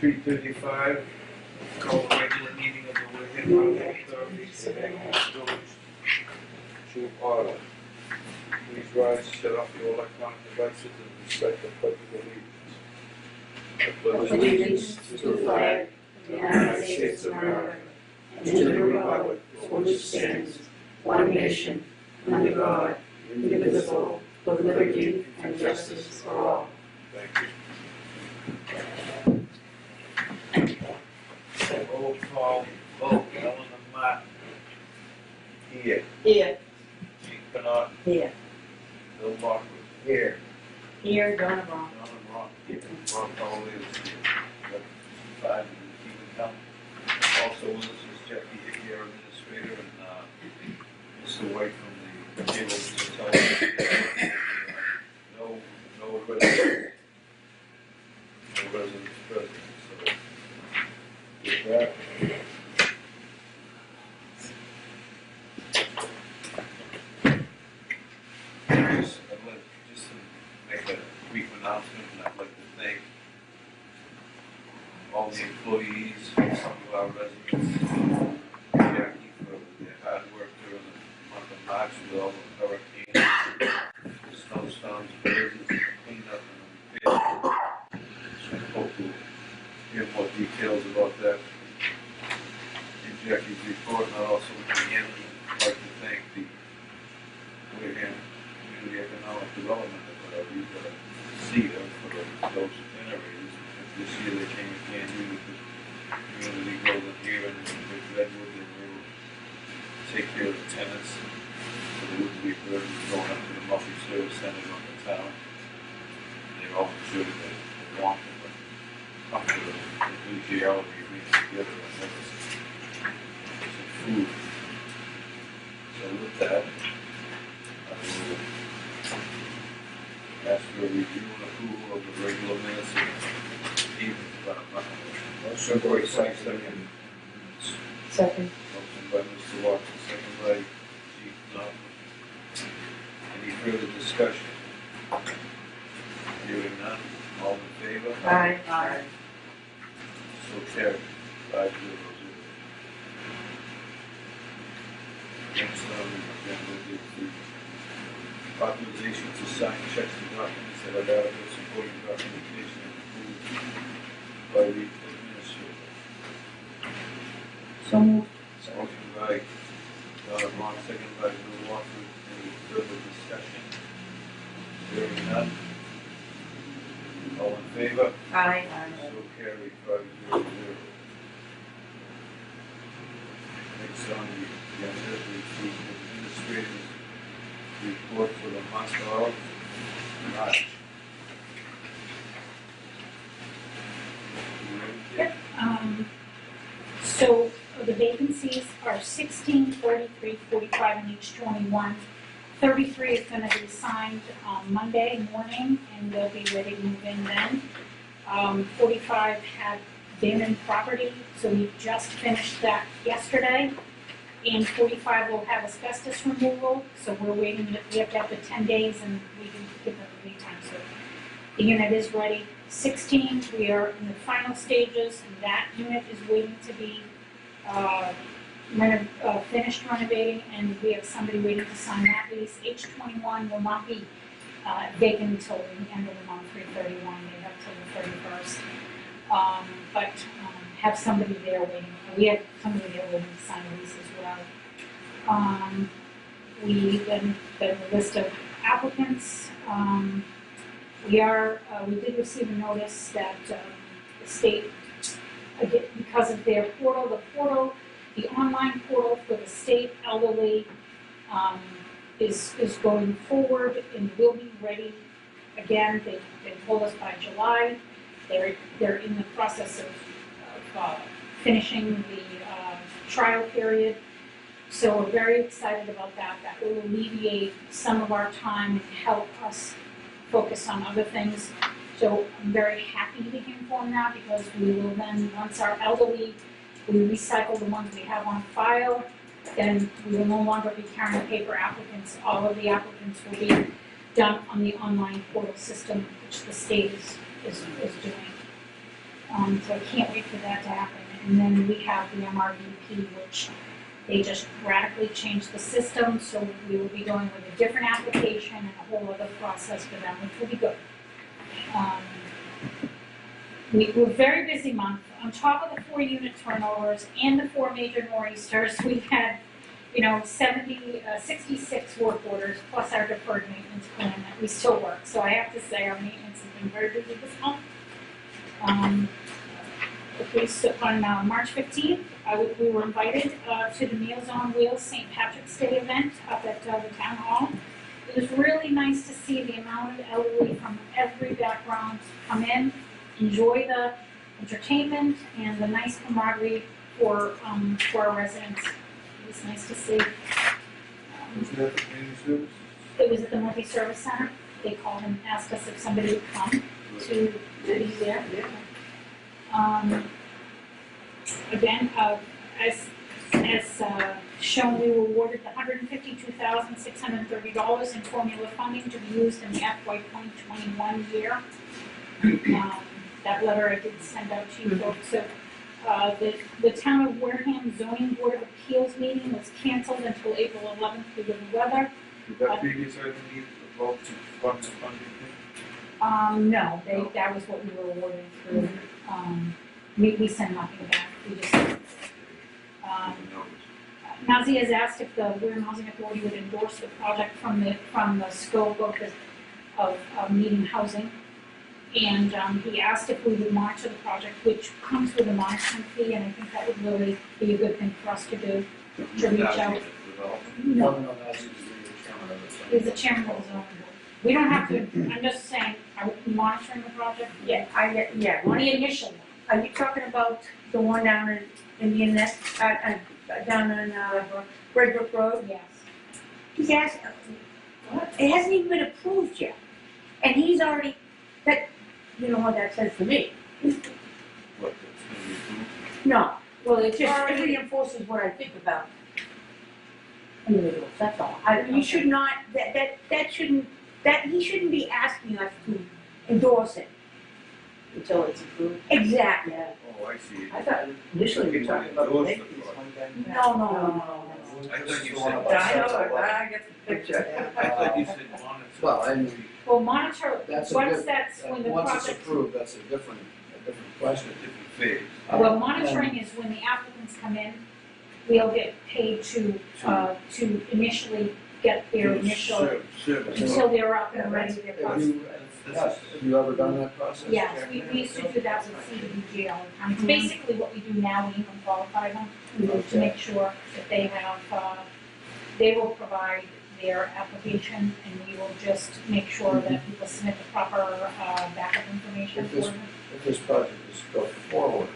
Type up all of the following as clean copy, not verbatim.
3:35, call the regular meeting of the Wareham Authority to order. Please rise, set off your electronic devices and recite the pledge of allegiance. I pledge allegiance to the flag of the United States of America and to the republic for which it stands, one nation, under God, indivisible, with liberty and justice for all. Thank you. Roll call vote. Ellen Martin. Here. Here. Jean Bernard. Here. Bill Lockwood. Here. Here, Donna Brown. Donna Brown. Here. Ron Paul is here. 5 and keeping count. Also with us is Jackie Hickey, our administrator, and Mr. White from the cable and television. No residents. No residents present. So with that. I'd like just to make a brief announcement, and I'd like to thank all the employees, some of our residents, Jackie, for their hard work during the month of March with all the hurricanes, the snowstorms, blizzards, cleanup and repair. So I hope we'll hear more details about that in Jackie's report. And I'd also again like to thank the Wareham Community Economic Development Authority, CETA, for those generators. This year they came in handy with the community building here in Redwood, and they will take care of the tenants, so there wouldn't be burden going up to the multi-service center on the town. They're all sure that they want them, but comfortable the mutuality of being together and having some food. So with that, I will ask for a review and approval of the regular minutes of the evening. Motion by second. Second. Motion by Mr. Watson, second by Chief Knopf. Any further discussion? Hearing none, all in favor? Aye. Aye. So carried, 5-0-0. Next on the agenda is the authorization to sign checks and documents that are adequate supporting documentation and approved by the administrator. So moved. Motion by Donna Vaughn, second by Bill Walker. Any further discussion? Hearing none. All in favor? Aye. So carried, 5-0-0. Next on the agenda is the administrator's report for the month of March. Yep. So the vacancies are 16, 43, 45, and each 21. 33 is going to be signed Monday morning, and they'll be ready to move in then. 45 had abandoned property, so we just finished that yesterday. And 45 will have asbestos removal, so we're waiting. We have to have the 10 days, and we can give them the lead time. So the unit is ready. 16, we are in the final stages, and that unit is waiting to be finished renovating, and we have somebody waiting to sign that lease. H21 will not be vacant until the end of the month, 3/31. They have till the 31st. But have somebody there waiting. We have somebody there waiting to sign a lease as well. We then the list of applicants. We did receive a notice that the state, because of their portal, the online portal for the state elderly is going forward and will be ready again. They told us by July. They're in the process of finishing the trial period. So we're very excited about that. That will alleviate some of our time and help us focus on other things. So I'm very happy to inform that, because we will then, once our elderly, we recycle the ones we have on file, then we will no longer be carrying paper applicants. All of the applicants will be done on the online portal system, which the state is doing. So I can't wait for that to happen. And then we have the MRVP, which they just radically changed the system, so we will be going with a different application and a whole other process for them, which will be good. We're a very busy month. On top of the 4 unit turnovers and the 4 major nor'easters, we've had, 66 work orders plus our deferred maintenance plan that we still work. So I have to say our maintenance has been very busy this month. On March 15th, we were invited to the Meals on Wheels St. Patrick's Day event up at the town hall. It was really nice to see the amount of elderly from every background come in, enjoy the entertainment and the nice camaraderie for our residents. It was nice to see. Was that the community service? It was at the multi-service center. They called and asked us if somebody would come to be there. Again, as shown, we were awarded the $152,630 in formula funding to be used in the FY 2021 year. That letter I did send out to you folks. So the town of Wareham Zoning Board of Appeals meeting was canceled until April 11th due to the weather. Did that previous item need to vote to fund the funding thing? No, that was what we were awarded through. We sent nothing back. We just. Nazi has asked if the Wareham Housing Authority would endorse the project from the scope of needing housing. And he asked if we would monitor the project, which comes with a monitoring fee, and I think that would really be a good thing for us to do, to reach out. No, he's the chairman of the zoning board. We don't have to, I'm just saying, are we monitoring the project? Yeah, On the initial one. Are you talking about the one down in Indian Neck, down on Red Brook Road? Yes. He's asking, it hasn't even been approved yet. And he's already, you know what that says to me? What, that's gonna be approved? No, Well, it just, it reinforces what I think about individuals, that's all. You should not, he shouldn't be asking us to endorse it. Until it's approved. Exactly. Yeah. Oh, I see. I thought initially we were talking about the Endorse lake the piece project. one time. No. I thought you said. I know, I get the picture. I thought you said monitor. Well, and well, monitor, that's a once different, when the once it's project. approved, that's a different question. Different phase. Well, monitoring is when the applicants come in, we'll get paid to initially get their initial, Service. until they're up and ready, their Have process. you, have you ever done that process? Yes, we used to do that with CDBG all the time. It's basically what we do now, we even qualify them to make sure that they have, they will provide their application and we will just make sure that people submit the proper backup information If for this, them. if this project is going forward,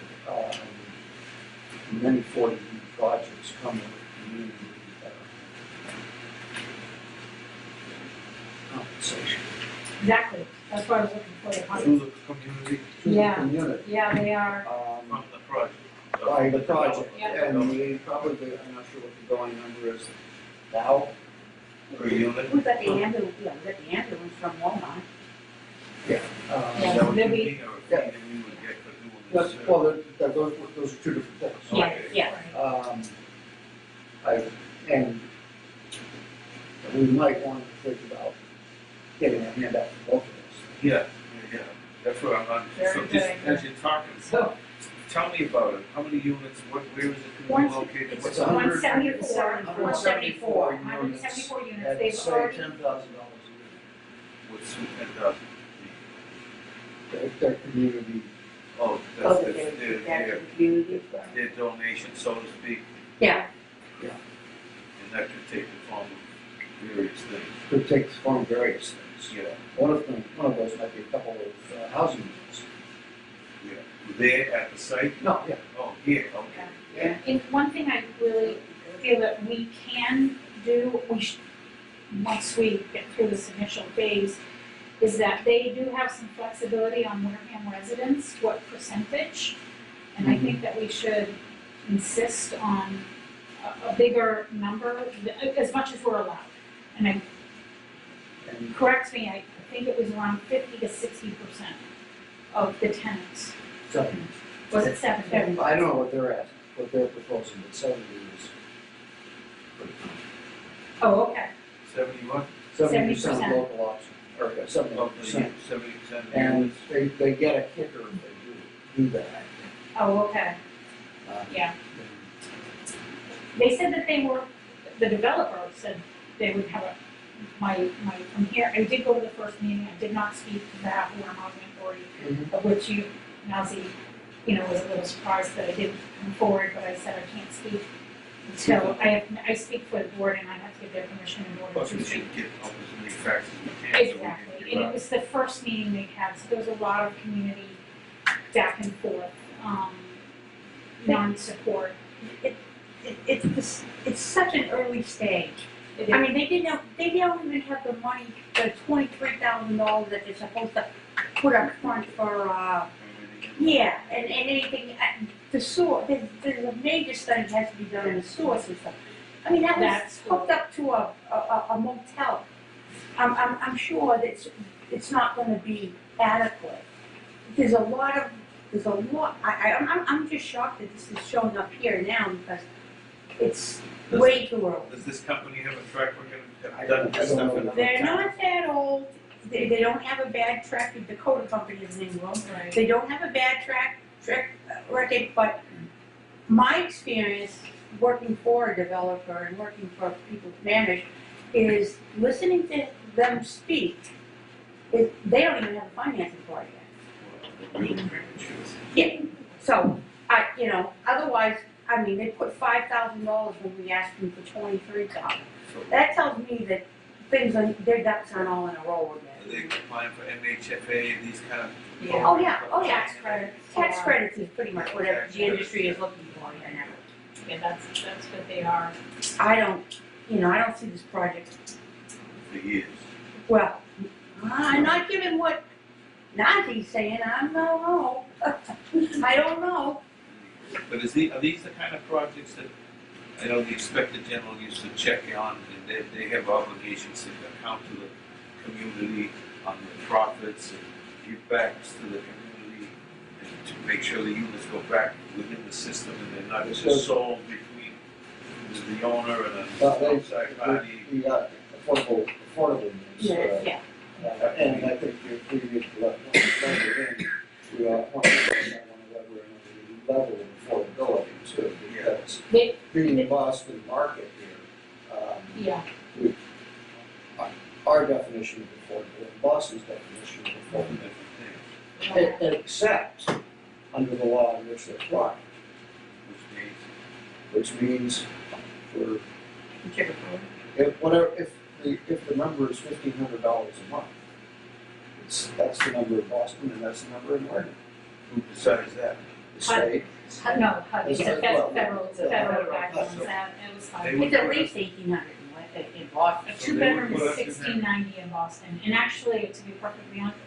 many 40B projects come with community compensation. Exactly, that's what I was looking for, the Through the community, Through Yeah. the community. Yeah, they are, from the project. By the project, Yeah. and the, probably, I'm not sure what the going number is now. Per unit. We got the ambulance from Walmart. Yeah. Is Yeah. that what you maybe- mean, or a fee that we would get for doing this? That's, well, those are two different things. Yeah. And we might want to think about getting a handout for both of us. Yeah, that's what I'm on, Very so good just idea. as you're talking, So, tell me about it, how many units, where is it gonna One- be located? it's What's 174, 174 174 units, At they've say already, $10,000 a What's, and, year. Their community, oh, Oh, that's, that their the community. their donation, so to speak, Yeah. and that could take the form of various things, could take the form of various things. yeah, One of those might be a couple of housing units. yeah. There at the site? No, yeah. Oh, here, okay. Yeah. and one thing I really feel that we can do, once we get through this initial phase, is that they do have some flexibility on Wareham residents, what percentage. And I think that we should insist on a bigger number, as much as we're allowed. And correct me, I think it was around 50 to 60% of the tenants. 70. Was it 70? I don't know what they're asking, what they're proposing, but 70 is pretty common. Oh, okay. 71? 70% 70%. local option, or 70%. 70% And they get a kicker if they do that. Oh, okay. Uh, Yeah. They said that the developer said they would have from here, I did go to the first meeting, I did not speak to behalf of Wareham Housing Authority, Mhm. of which Nazi, was a little surprised that I didn't come forward, but I said I can't speak until, I speak for the board and I have to get their permission in order Plus, to we speak. should get up as many facts as we can. Exactly, and it was the first meeting they had, so there was a lot of community back and forth, non-support. It's such an early stage. It I is- mean, they don't even have the money, the $23,000 that they're supposed to put up front for, yeah, and anything, the sewer, there's a major study has to be done in the sewer system. I mean, that was That's hooked up to a motel. I'm sure that it's not gonna be adequate. There's a lot, I'm just shocked that this is showing up here now because it's way too early. Does this company have a track record of I done don't this stuff in know. other They're towns? not that old, they don't have a bad track, the Dakota company is in England. Right. They don't have a bad track record, but my experience working for a developer and working for people to manage is listening to them speak. They don't even have a financing for it yet. Real premature. Yeah, so, otherwise, I mean, they put $5,000 when we asked them for 23,000. So That tells me that their ducks aren't all in a row are again. they applying for MHFA and these kind of? Yeah. Oh, yeah, Tax credits. Tax Yeah. credits is pretty much what the industry is looking for, Yeah, that's what they are. I don't see this project, For years. well, I'm not giving what Nazi's saying, I don't know. I don't know. But are these the kind of projects that, I know the Inspector General used to check on, and they have obligations to account to the community on the profits and give backs to the community and to make sure the units go back within the system and they're not just sold between the owner and an outside party. The affordable units. Yeah. And I think your previous level in, we want to level of affordability too, because being the Boston market here, Yeah. our definition of affordable, and Boston's definition of affordable, except under the law in which they apply, which means for if the number is $1,500 a month, that's the number in Boston and that's the number in Wareham. Who decides that? The state. No, it's a Well, federal guidelines, so that, it was fine. they It's at least 1,800 in Boston. A two-bedroom is $1,690 in Boston, and actually, to be perfectly honest,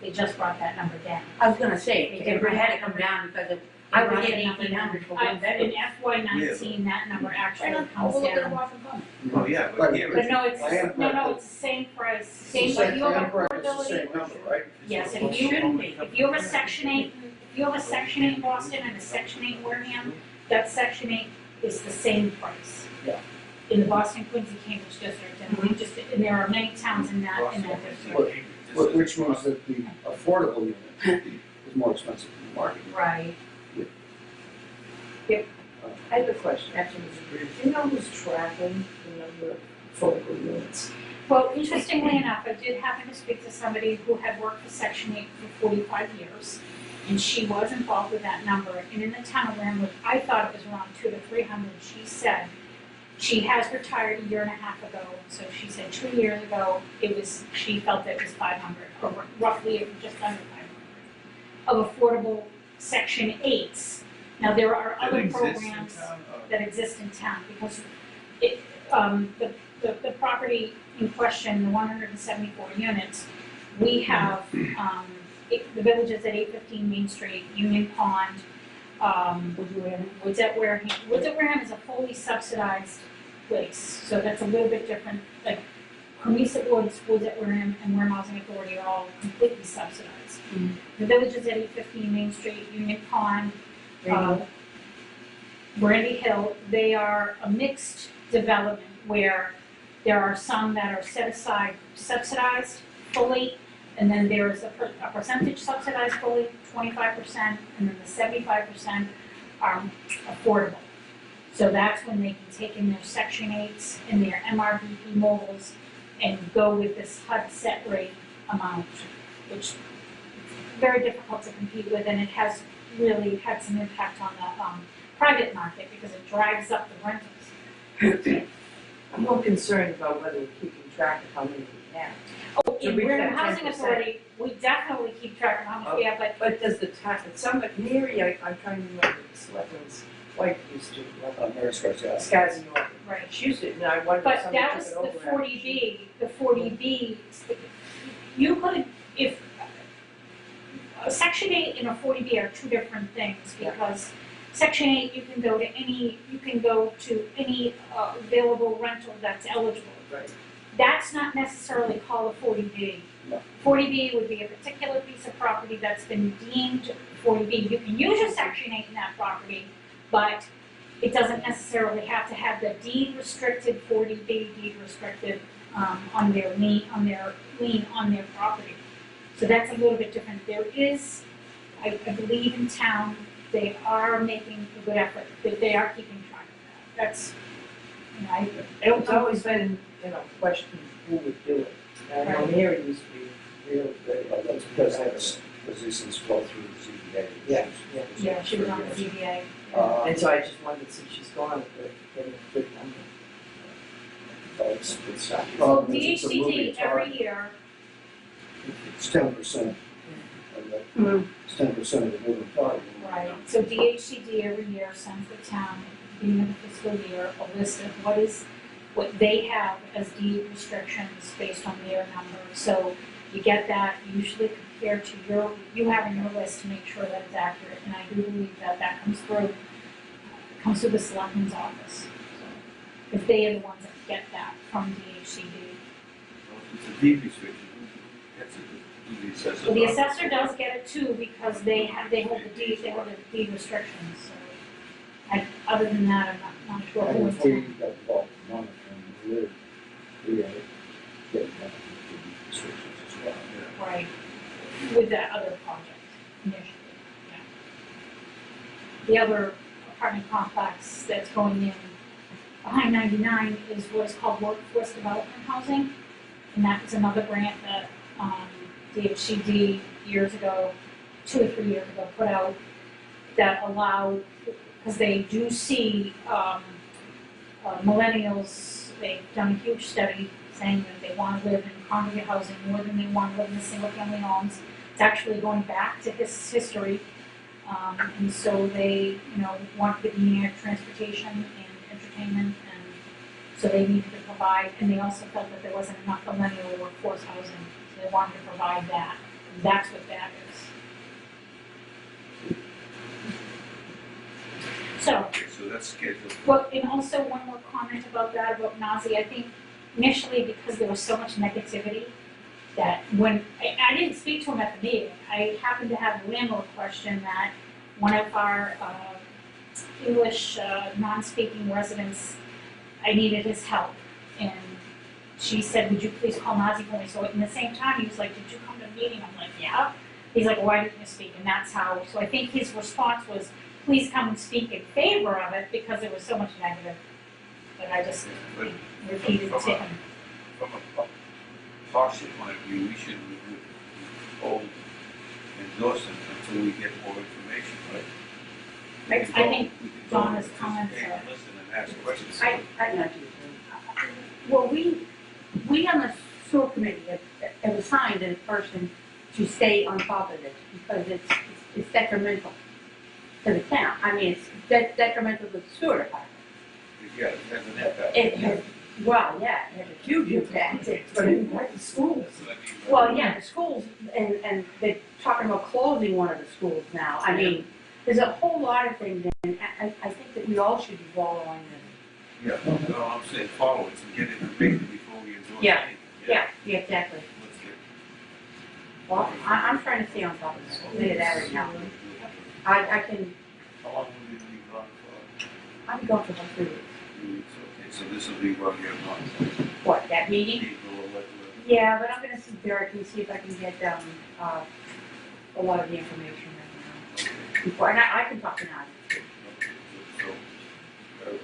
they just brought that number down. I was gonna say, it had to come down because I would get They brought the number 1,800 for down. one bedroom. In FY19, that number actually comes Look at down. Boston Common. Oh, yeah, but here But it's. no, it's, I am- it's the same price, It's same, the but you have same price, it's the affordability. same number, right? Yes, It if shouldn't be. you have a Section 8, if you have a Section 8 in Boston and a Section 8 in Wareham, that Section 8 is the same price. Yeah. In the Boston, Quincy, Cambridge district, and we just, and there are many towns in that district. Which means that the affordable unit is more expensive than the market. Right. I have a question, actually, do you know who's tracking the number of affordable units? Well, interestingly enough, I did happen to speak to somebody who had worked for Section 8 for 45 years, and she was involved with that number. And in the town of Wareham, I thought it was around 200 to 300. She said she has retired a year and a half ago, so she said 2 years ago she felt that it was 500, or roughly just under 500 of affordable Section 8s. Now there are other programs that exist in town, because the property in question, the 174 units, we have, the villages at 815 Main Street, Union Pond, Woods at Wareham. Woods at Wareham is a fully subsidized place, so that's a little bit different. Like, Cremisa Woods, Woods at Wareham, and Wareham Housing Authority are all completely subsidized. The villages at 815 Main Street, Union Pond, Brandy Hill, they are a mixed development where there are some that are set aside subsidized fully, and then there is a percentage subsidized fully, 25%, and then the 75% are affordable. So that's when they can take in their Section 8s and their MRVP mobiles and go with this HUD set rate amount, which is very difficult to compete with, and it has really had some impact on the private market because it drives up the rentals. I'm more concerned about whether we're keeping track of how many we have. Oh, To in reach Wareham that Housing 10%. Authority, we definitely keep track of how much we have, but But does the tax, some, Mary, I'm trying to remember, the selectman's wife used to, Mary Scar's, yeah. Skazzy Norton. right. She used to, and I wondered if But somebody that took was it the over. 40B, the 40B, you could, if, a Section 8 and a 40B are two different things, Yeah. because Section 8, you can go to any available rental that's eligible. Right. That's not necessarily called a 40B. No. 40B would be a particular piece of property that's been deemed 40B. You can use your Section 8 in that property, but it doesn't necessarily have to have the deed restricted 40B deed restricted on their lien on their property. So that's a little bit different. There is, I believe in town, they are making a good effort, that they are keeping track of that. That's, you know, I don't It's know. always been, question who would do it. And I know Mary used to be really good. Well, that's because that's positions flow through the ZBA. Yeah. Yeah, she was on the ZBA. And so I just wondered, since she's gone, if they're getting a good number. It's not. So Problem is, it's a DHCD moving target. every year, It's 10% of that, it's 10% of the moving target. right, so DHCD every year sends the town at the beginning of the fiscal year a list of what they have as deed restrictions based on their numbers. So you get that usually compared to you having your list to make sure that it's accurate, and I do believe that comes through the selectman's office. So, if they are the ones that get that from DHCD. It's a deed restriction. That's a, the assessor. Well, the assessor does get it too, because they hold the deed restrictions, so. Other than that, I'm not sure who And it's if we in. got involved in monitoring, we had to get that restrictions as well. Yeah. Right, with that other project initially, yeah. The other apartment complex that's going in behind 99 is what is called workforce development housing. And that was another grant that DHCD years ago, 2 or 3 years ago, put out that allowed, because they do see millennials, they've done a huge study saying that they want to live in congregate housing more than they want to live in the single-family homes. It's actually going back to history, and so they, want to be near transportation and entertainment, and so they needed to provide, and they also felt that there wasn't enough millennial workforce housing, so they wanted to provide that. And that's what that is. So, Okay, so that's scheduled. well, and also one more comment about that, about Nazi. I think initially, because there was so much negativity, that when, I didn't speak to him at the meeting, I happened to have a landlord question that one of our English non-speaking residents, I needed his help. And she said, would you please call Nazi for me? So in the same time, he was like, did you come to the meeting? I'm like, yeah. He's like, why didn't you speak? And that's how, so I think his response was, please come and speak in favor of it, because there was so much negative. But I just repeated to him. From a partial point of view, we should hold endorsement until we get more information, right? I think We can go Donna's and comments participate are- and listen and ask questions. I know. Well, we on the sewer committee have assigned a person to stay on top of this because it's detrimental to the town. I mean, it's detrimental to the sewer department. Yeah, it has an impact. It has, well, yeah, it has a huge impact. But in like the schools. That's what I mean. Well, yeah, the schools, and they're talking about closing one of the schools now. I mean, there's a whole lot of things, and I think that we all should be following this. Yeah, no, I'm saying follow it and get information before we endorse Yeah. anything. Yeah, exactly. Let's get. Well, I'm trying to stay on top of this, I'll tell you that right now. I can, How long will you be gone for? I'm going for about 3 weeks. 3 weeks, okay, so this will be what you're not, What, that meeting? April 11th. Yeah, but I'm gonna see Derek and see if I can get, a lot of the information right now. Before, and I can talk to Nadia. So,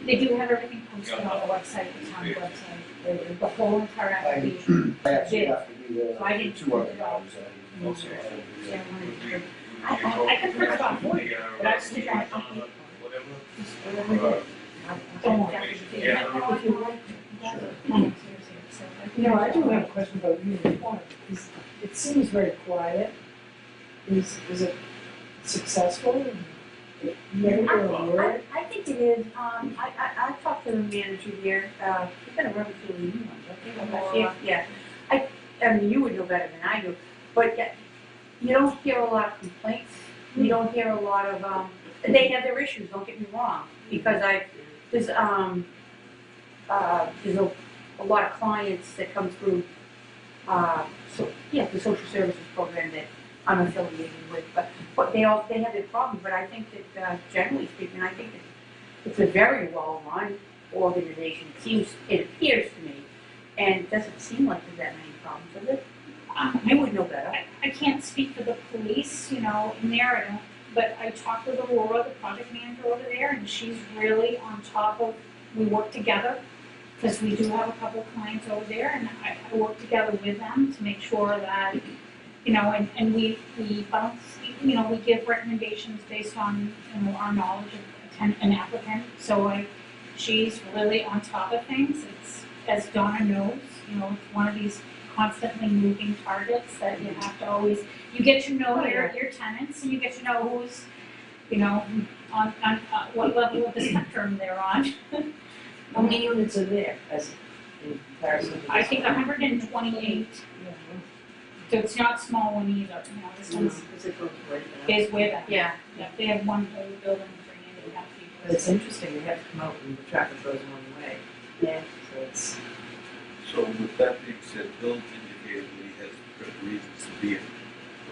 They do have everything posted on the website, the town website, the whole entire application. I actually have to be there So I didn't 2 other print it off. times. Okay. Yeah, would we- I can print it off for you, but I still want to Whatever. Don't. Yeah. If you like. You know, I do have a question about Union Point. It seems very quiet. Is it successful? Maybe a word? I think it is, I talked to the manager there, he's been a relatively new one, I think, last year, yeah. I mean, you would know better than I do, but you don't hear a lot of complaints, you don't hear a lot of, they have their issues, don't get me wrong, because there's a lot of clients that come through, the social services program that I'm affiliated with, but they have their problems, but I think that, generally speaking, I think it's a very well-run organization, it appears to me, and it doesn't seem like there's that many problems with it. You would know better. I can't speak for the police, in there, I don't, but I talked with Aurora, the project manager over there, and she's really on top of, we work together, because we do have a couple of clients over there, and I work together with them to make sure that, and we bounce, we give recommendations based on, our knowledge of an applicant, so she's really on top of things, it's, as Donna knows, it's one of these constantly moving targets that you have to always, you get to know your tenants, and you get to know who's, on what level of the spectrum they're on. How many units are there as in comparison to? I think 128, so it's not small one either, this one's is way back. Yeah, they have one whole building for handicap people. But it's interesting, they have to come out when the traffic goes one way. Yeah. So it's, So with that being said, Bill indicated that he has good reasons to be at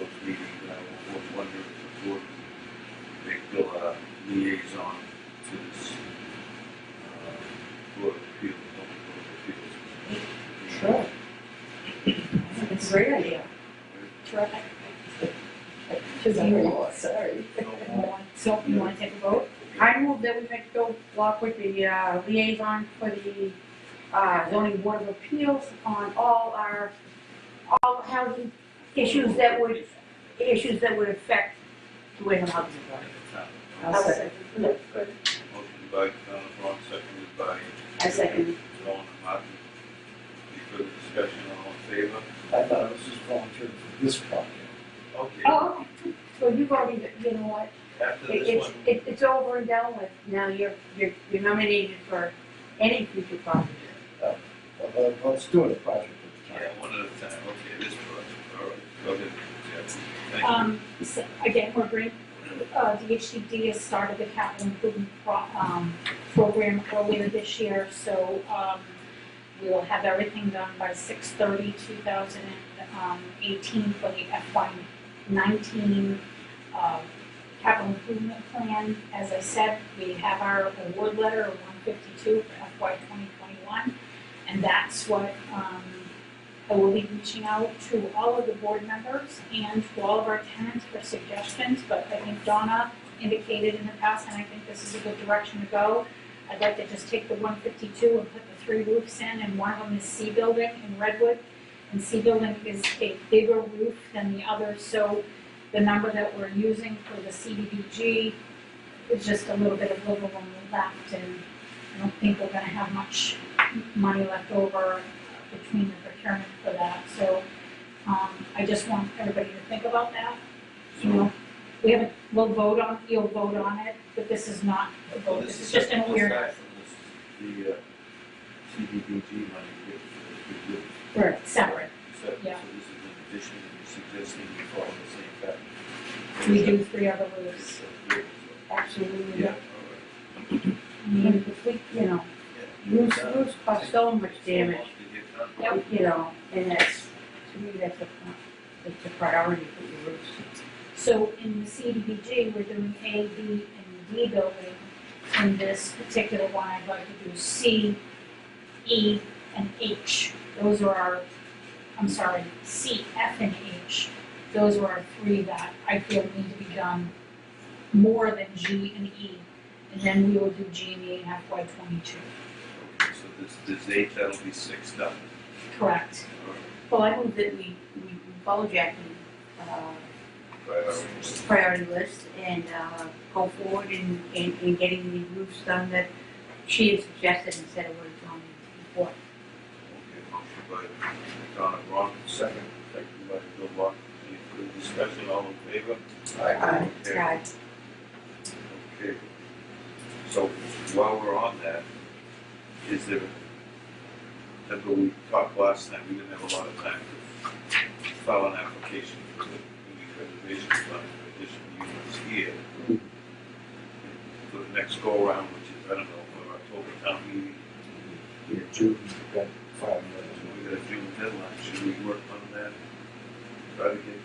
those meetings, and I was wondering if the board would make Bill a liaison to this, Board of Appeals, Board of Appeals. sure. It's a great idea. Terrific. Sorry. So you want to take a vote? I move that we make Bill Block with the liaison for the zoning board of appeals on all housing issues that would affect the Wareham housing authority. I'll second. Motion by Ron, seconded by. I second. Dawn and Martin. Any further discussion, all in favor? I thought it was just volunteering for this project. Okay. Oh, so you've already, you know what, After this one, it's over and done with, now you're nominated for any future project. Let's do it a project at a yeah, time. one at a time, okay, this project, all right, go ahead, Jeff. Thank you. So again, we're great, the HCD has started the capital improvement program earlier this year, so, we will have everything done by 6/30/2018 for the FY19 capital improvement plan. As I said, we have our award letter of 152 for FY 2021, and that's what I will be reaching out to all of the board members and to all of our tenants for suggestions, but I think Donna indicated in the past, and I think this is a good direction to go. I'd like to just take the 152 and put the 3 roofs in, and one of them is C building in Redwood. And C building is a bigger roof than the others, so the number that we're using for the CDBG is just a little bit of wiggle room left, and I don't think we're gonna have much money left over between the procurement for that, so, I just want everybody to think about that. You'll vote on it, but this is not a Well, vote, this is just an awareness. The CDBG money, we Right, separate. so Yeah. this is in addition, you're suggesting we follow the same pattern. We do 3 other roofs, absolutely. Yeah, all right. I mean, if we, roofs cause so much damage. To get Yep. You know, and that's, to me, that's a priority for the roofs. So in the CDBG, we're doing A, B, and D building. In this particular one, I'd like to do C, E, and H. Those are our, I'm sorry, C, F, and H. Those are our three that I feel need to be done more than G and E. And then we will do G and E in FY '22. Okay, so this 8, that'll be 6 done. Correct. Well, I move that we follow Jackie's priority list and go forward in getting the roofs done that she had suggested instead of what it's on before. Okay, motion by Donna Ron, second by Bill Walker. Any further discussion, all in favor? Aye. Okay. Right. Okay. So while we're on that, is there, remember we talked last time, we didn't have a lot of time to file an application for the community preservation fund for additional units here. For the next go around, which is, I don't know, for October town meeting, Here, June, we've got 5 minutes. we got a June deadline, should we work on that? Try to get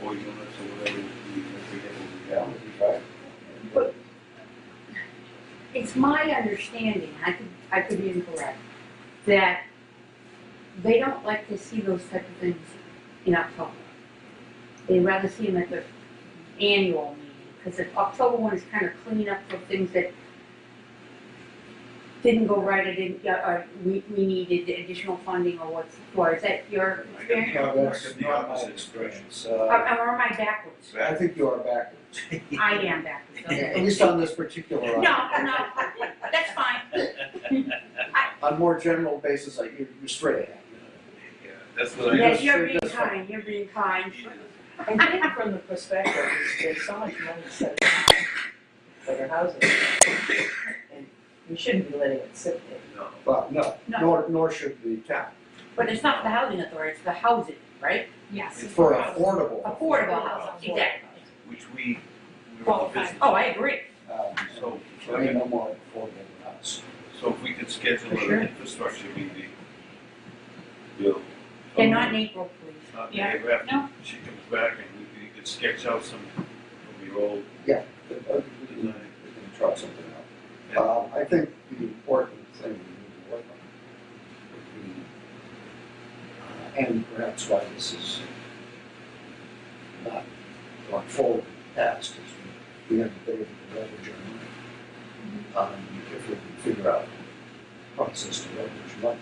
4 units or whatever we get what we Yeah, got. we'll be fine. It's my understanding, I could be incorrect, that they don't like to see those type of things in October. They'd rather see them at the annual meeting, because the October one is kind of clean up for things that didn't go right, or we needed additional funding or what's for. Is that your experience? No, that's not my experience. Or am I backwards? I think you are backwards. I am backwards, At okay. least on this particular item. No, that's fine. On more general basis, like you're straight ahead. Yeah, that's what I. Yes, you're sure being does kind, you're being kind. I think from the perspective, there's so much money set aside for their housing. And we shouldn't be letting it sit there. No. But no, No. nor should the town. But it's not the housing authority, it's the housing, right? Yes. It's For affordable. Affordable housing, exactly. Which we were Qualified. business. Oh, I agree. So, I mean, no more affordable than us. so if we could schedule For sure. an infrastructure meeting, Bill. They're not in April, please. Not Yeah. maybe after No. she comes back and we could sketch out some of the old We can try something out. I think the important thing we need to work on would be, and perhaps why this is not going forward in the past, is we have the ability to leverage our money. If we can figure out a process to leverage money.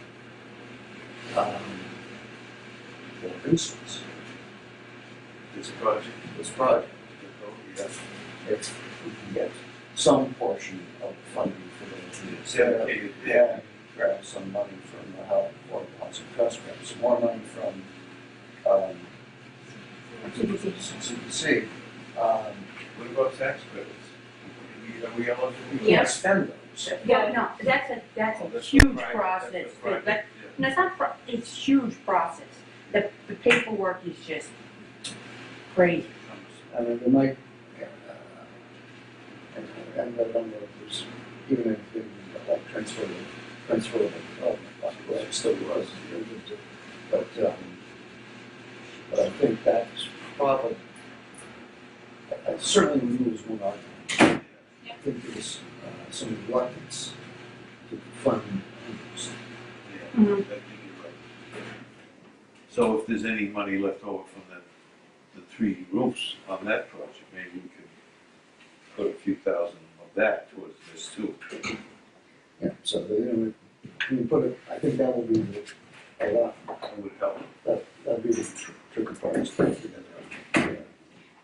For instance, this project. this project, if we can get some portion of funding for those units. Dedicated, Yeah, grab some money from the Affordable Housing Trust, grab some more money from, CDC. What about tax credits? Are we eligible? We Yeah. can't spend those. Yeah, no, that's Oh, a that's huge the private- process. that's the private, That- yeah. No, it's not, it's huge process. The paperwork is just crazy. I mean, there might, and I don't know if there's even anything like transferable development, well, it still was, but I think that's probably, certainly we lose one argument. I think there's some reluctance to fund homes. Yeah, I think you're right. So if there's any money left over from the 3 roofs on that project, maybe we could put a few thousand of that towards this too. Yeah, so, we put it, I think that will be a lot, That would help. that'd be the tricky part, is putting together. Yeah.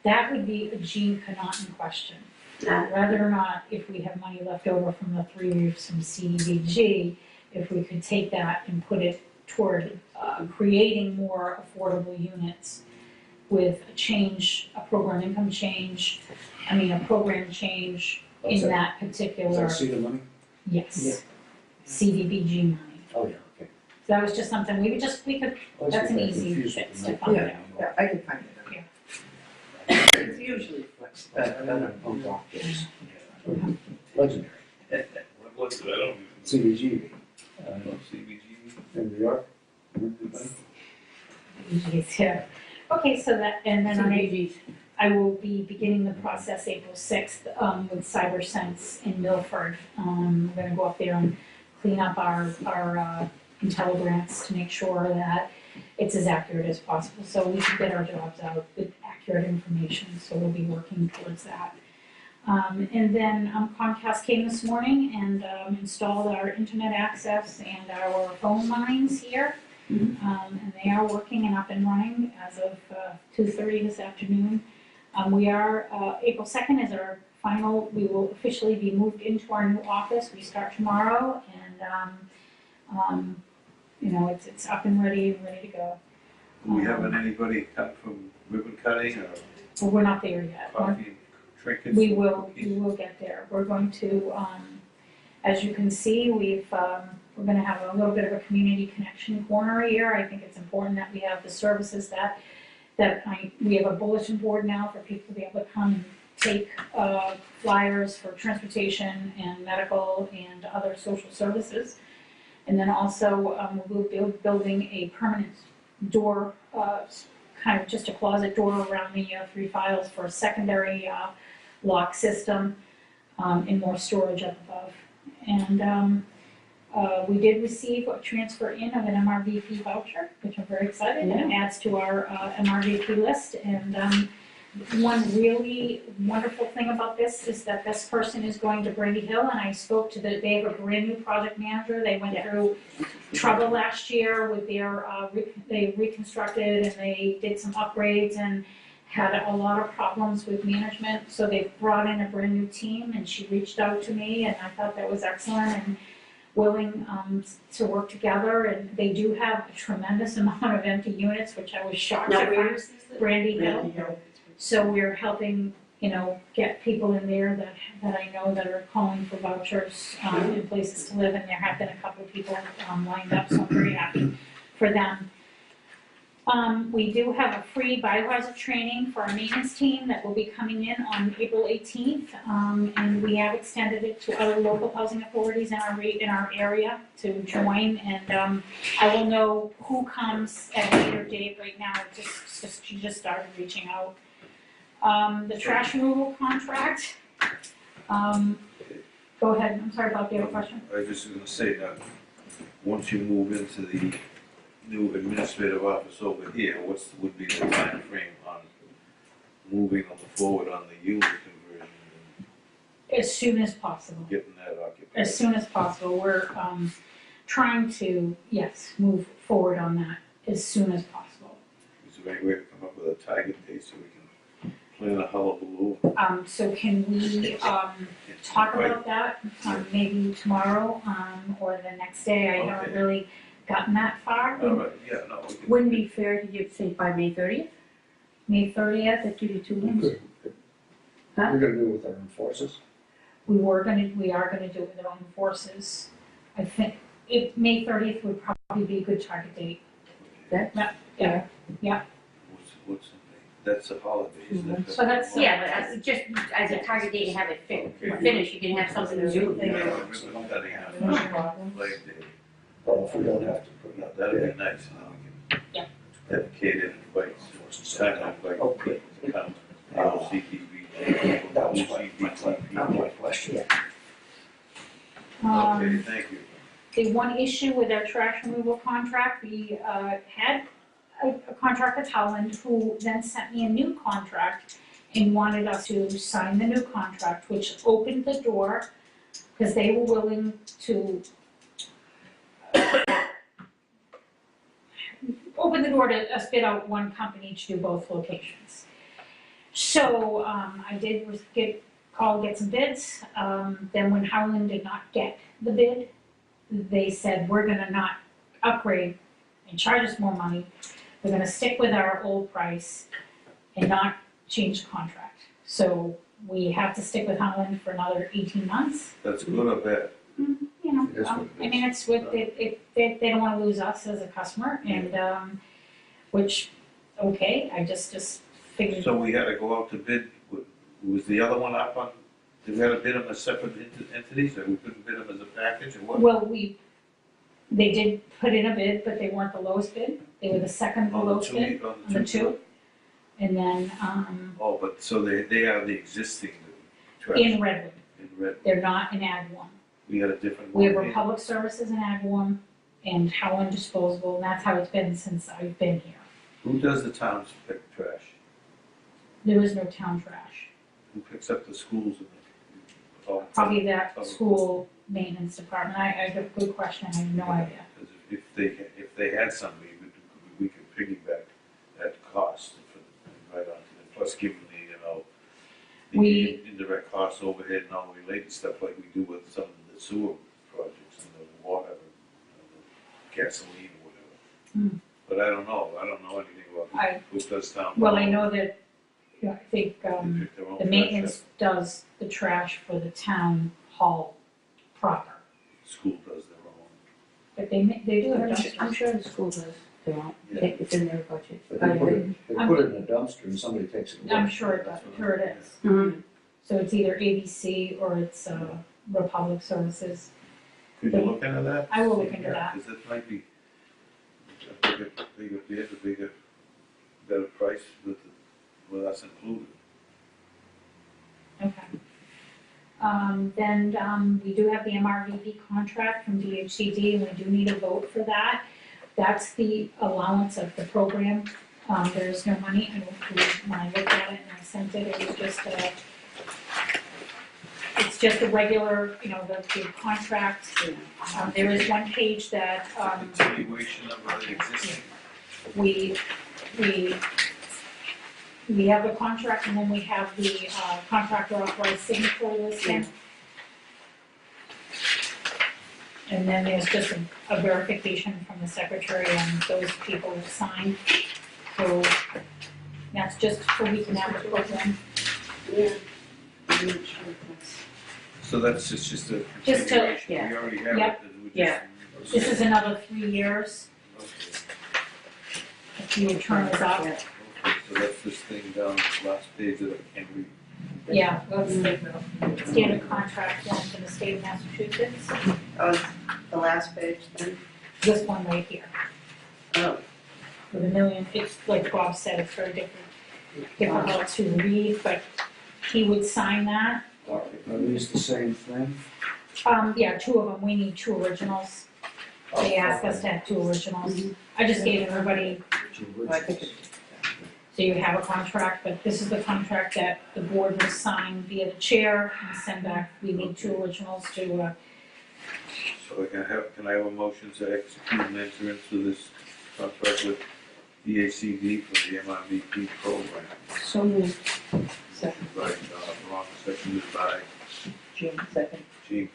That would be a Gene Connaughton question. Whether or not, if we have money left over from the 3 roofs from CDBG, if we could take that and put it toward creating more affordable units with a change, a program income change, a program change in that Is particular, that seed of money? yes, CDBG money. Oh, yeah, okay. So that was just something, we could, that's an easy fix to find out. Yeah, I can find it. Yeah. It's usually flexible. Legendary, What's it? I don't even. CBG. CBG? In New York? Yes, yeah. Okay, so that, and then I will be beginning the process April 6th with CyberSense in Milford. We're gonna go up there and clean up our IntelliGrants to make sure that it's as accurate as possible, so we can get our jobs out with accurate information, so we'll be working towards that. And then Comcast came this morning and installed our internet access and our phone lines here. And they are working and up and running as of 2:30 this afternoon. We are, April 2nd is our final, we will officially be moved into our new office. We start tomorrow and, you know, it's up and ready to go. Do we have anybody cut from ribbon cutting or But we're not there yet. coffee and trinkets? We will get there. We're going to, as you can see, we're gonna have a little bit of a community connection corner here. I think it's important that we have the services we have a bulletin board now for people to be able to come and take, flyers for transportation and medical and other social services. And then also, we'll be building a permanent door, kind of just a closet door around the 3 files for a secondary, lock system, and more storage up above. And we did receive a transfer in of an MRVP voucher, which I'm very excited, and it adds to our MRVP list. And one really wonderful thing about this is that this person is going to Brandy Hill, and I spoke to they have a brand new project manager. They went through trouble last year with their, they reconstructed and they did some upgrades and had a lot of problems with management. So they brought in a brand new team, and she reached out to me, and I thought that was excellent and willing to work together. And they do have a tremendous amount of empty units, which I was shocked to find. Brandy Hill. So we're helping, you know, get people in there that I know that are calling for vouchers and places to live, and there have been a couple of people lined up, so I'm very happy for them. We do have a free biohazard training for our maintenance team that will be coming in on April 18th, and we have extended it to other local housing authorities in our area to join. And I will know who comes at a later date. Right now, she just started reaching out. The trash removal contract. Go ahead. I'm sorry about the other question. I was just gonna say that once you move into the new administrative office over here, would be the time frame on moving them forward on the unit conversion and As soon as possible. getting that occupied? As soon as possible. We're trying to, yes, move forward on that as soon as possible. Is there any way to come up with a target date so we can plan a hullabaloo? So can we talk about that maybe tomorrow or the next day? I haven't Okay. really gotten that far. All right, yeah, no, we can. Wouldn't be fair to give, say, by May 30th? May 30th. That give you 2 We're weeks? Huh? gonna do it with our own forces. We are gonna do it with our own forces. I think May 30th would probably be a good target date. That? Yeah. What's the date? That's a holiday, isn't it? So that's- Yeah, but just as a target date and have it finished, you can have something to do. Yeah, ribbon cutting on Flag Day. Well, if we don't have to put Yeah, that. that'd be nice, now we Yeah. can dedicate it, invite, invite Oh, good. people to come, LCTV. That was my question. Okay, Um, thank you. The one issue with our trash removal contract, we had a contract with Howland, who then sent me a new contract and wanted us to sign the new contract, which opened the door, because they were willing to open the door to us bid out one company to do both locations. So I did get some bids. Then when Howland did not get the bid, they said, we're gonna not upgrade and charge us more money. We're gonna stick with our old price and not change the contract. So we have to stick with Howland for another 18 months. That's good or bad? You know, It is what it I mean, it's what they don't wanna lose us as a customer, and which, okay, I just figured. So we had to go out to bid, was the other one up on, did we have to bid them as separate entities, or we couldn't bid them as a package, or what? Well, we They did put in a bid, but they weren't the lowest bid. They were the second lowest bid on the two. And then, Oh, but so they have the existing trash in Redwood, in Red. they're not in Ag One. We got a different We one have here. Republic Services in Ag One and Howland Disposable, and that's how it's been since I've been here. Who does the town's pick trash? There is no town trash. Who picks up the schools and the? Oh, Probably that school maintenance department. I have a good question, I have no idea. Because if they had somebody, we could piggyback that cost right onto them, plus give them the, We- the indirect costs, overhead and all the related stuff like we do with some of the sewer projects and the water, and the gasoline or whatever. Hmm. But I don't know anything about who does town. Well, I know that, I think, They pick their own the trash maintenance does the trash for the town hall proper. up. School does their own. But they do have I'm dumpsters. sure the school does, they won't, Yeah. it's in their budget. But they put it in a dumpster and somebody takes it away. I'm sure it does, sure it is. Mhm. So it's either ABC or it's Republic Services. Could you look into that? I will look into that. Because it might be a bigger bid, a better price with us included. Okay. Then we do have the MRVP contract from DHCD, and we do need a vote for that. That's the allowance of the program. There's no money, and when I looked at it and I sent it, it was just it's just a regular, the contract. There is one page that Continuation of the existing. we have the contract, and then we have the contractor authorized signatory listing. And then there's just a verification from the secretary and those people who signed. So that's just so we can have the program. Yeah. So that's just a Just to- continuation, yeah. we already have Yep. it. and we just- Yeah. This is another 3 years, Okay. if the term is up. Yeah. Okay, so that's this thing down the last page of the Henry. Yeah, that's the standard contract one for the state of Massachusetts. Oh, the last page then? This one right here, Oh. with $1 million. It's like Bob said, it's very difficult to read, but he would sign that. Are these the same thing? Yeah, 2 of them. We need 2 originals. They asked us to have 2 originals. I just gave everybody, I think it's. so you have a contract, but this is the contract that the board will sign via the chair and send back. We need 2 originals to, So can I have a motion to execute and enter into this contract with DACD for the MRVP program? So moved. Second. By, Ron, seconded by June, second. Jean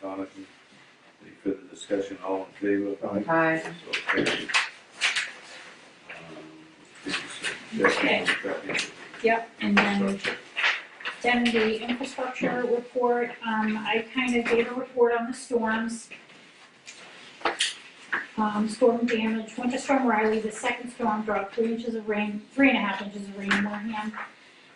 Connicky. Any further discussion, all in favor? Aye. So carried. Okay. yep, and then the infrastructure report, I kind of gave a report on the storms. Storm damage, Winter Storm Riley, the second storm dropped 3 inches of rain, 3.5 inches of rain in Wareham.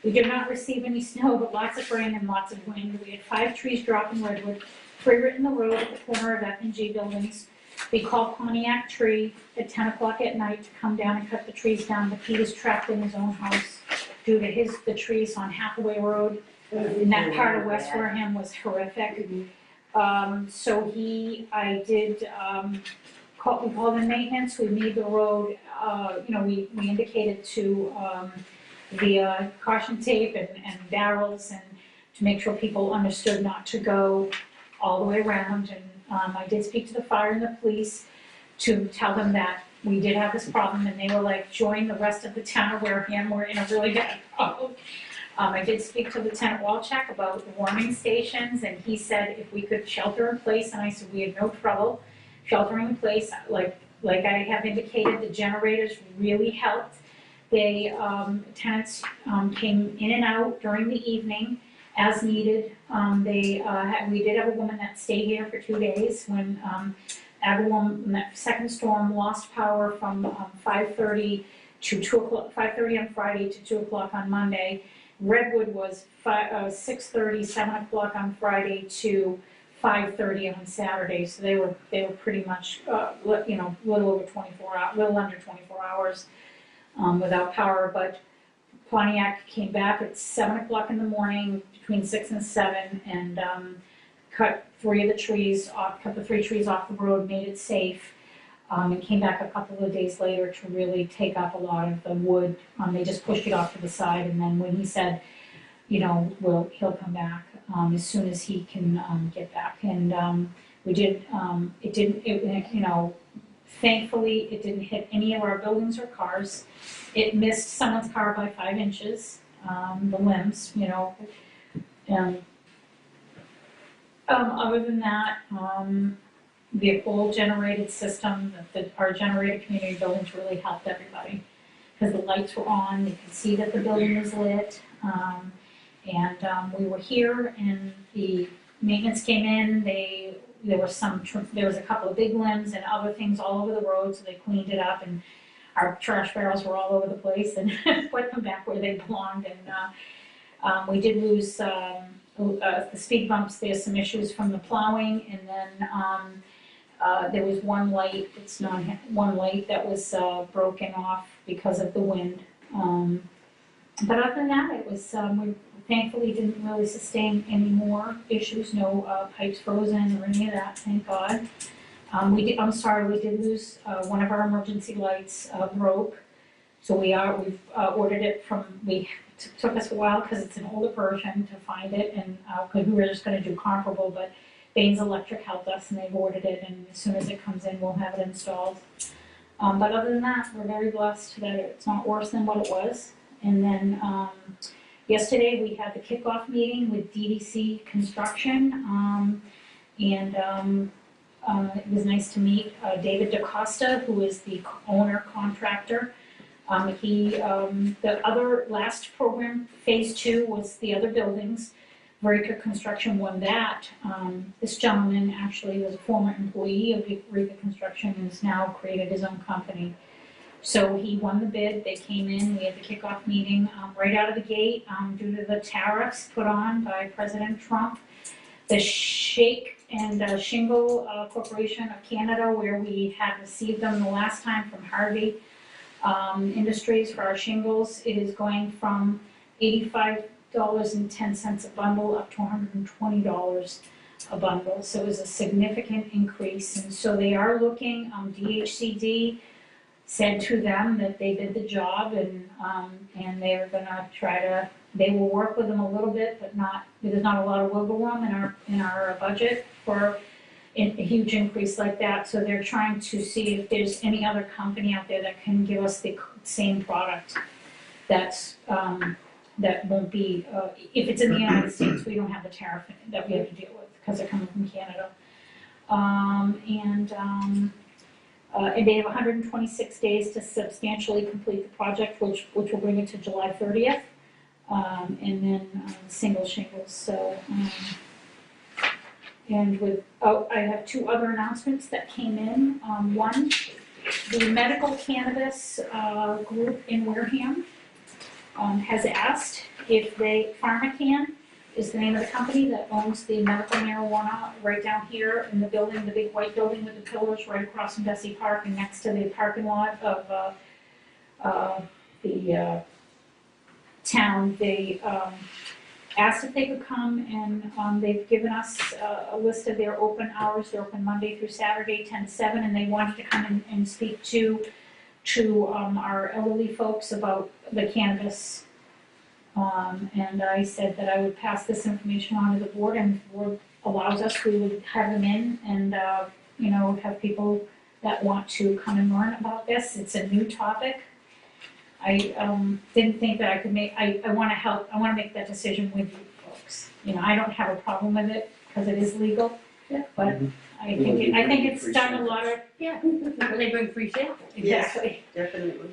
We did not receive any snow, but lots of rain and lots of wind. We had 5 trees drop in Redwood, 3 were in the road at the corner of F&G buildings. We called Pontiac Tree at 10 o'clock at night to come down and cut the trees down, but he was trapped in his own house due to the trees on Hathaway Road. And that part of West Wareham was horrific. So we called in maintenance, we made the road, we indicated to, via caution tape and barrels and to make sure people understood not to go all the way around. And I did speak to the fire and the police to tell them that we did have this problem, and they were like, join the rest of the town of Wareham, we're in a really bad problem. I did speak to Lieutenant Walchuk about the warming stations, and he said if we could shelter in place, and I said we had no trouble sheltering in place. Like I have indicated, the generators really helped. Tenants came in and out during the evening as needed. We did have a woman that stayed here for 2 days when when that second storm lost power from 5:30 to 2 o'clock, 5:30 on Friday to 2 o'clock on Monday. Redwood was 6:30, 7 o'clock on Friday to 5:30 on Saturday, so they were pretty much, little over 24 hours, little under 24 hours, without power, but Pontiac came back at 7 o'clock in the morning, between 6 and 7, and, cut the 3 trees off the road, made it safe, and came back a couple of days later to really take up a lot of the wood. They just pushed it off to the side, and then when he said, he'll come back, as soon as he can, get back. And, thankfully, it didn't hit any of our buildings or cars. It missed someone's car by 5 inches, the limbs, other than that, the whole generated system, our generated community buildings really helped everybody. Because the lights were on, you could see that the building was lit, and we were here, and the maintenance came in, there was a couple of big limbs and other things all over the road, so they cleaned it up, and our trash barrels were all over the place, and put them back where they belonged, and we did lose the speed bumps. There's some issues from the plowing, and then there was one light that was broken off because of the wind. But other than that, it was, we thankfully didn't really sustain any more issues, no pipes frozen or any of that, thank God. We did lose one of our emergency lights broke. So we've ordered it took us a while because it's an older version to find it, and because we were just going to do comparable, but Baines Electric helped us and they've ordered it, and as soon as it comes in, we'll have it installed. But other than that, we're very blessed that it's not worse than what it was. And then yesterday we had the kickoff meeting with DDC Construction, and it was nice to meet David DaCosta, who is the owner contractor. The other last program, phase 2, was the other buildings. Rika Construction won that. This gentleman actually was a former employee of Rika Construction and has now created his own company. So he won the bid, they came in, we had the kickoff meeting right out of the gate due to the tariffs put on by President Trump. The Shake and Shingle Corporation of Canada, where we had received them the last time from Harvey Industries for our shingles, it is going from $85.10 a bundle up to $120 a bundle. So it was a significant increase, and so they are looking, DHCD said to them that they did the job, and they're gonna they will work with them a little bit, but there's not a lot of wiggle room in our budget for a huge increase like that. So they're trying to see if there's any other company out there that can give us the same product that won't be, if it's in the United States, we don't have the tariff that we have to deal with because they're coming from Canada. And they have 126 days to substantially complete the project, which will bring it to July 30th, and then single shingles. So, I have 2 other announcements that came in. One, the medical cannabis group in Wareham has asked if PharmaCann is the name of the company that owns the medical marijuana right down here in the building, the big white building with the pillars right across from Bessie Park and next to the parking lot of the town. They asked if they could come, and they've given us a list of their open hours. They're open Monday through Saturday, 10 to 7, and they wanted to come in and speak to our elderly folks about the cannabis. And I said that I would pass this information on to the board, and if the board allows us, we would have them in and, have people that want to come and learn about this. It's a new topic. I didn't think that I could I want to help, I want to make that decision with you folks. I don't have a problem with it because it is legal, but I think it's done a lot of. Yeah, when they bring free samples. Exactly. Yeah, definitely.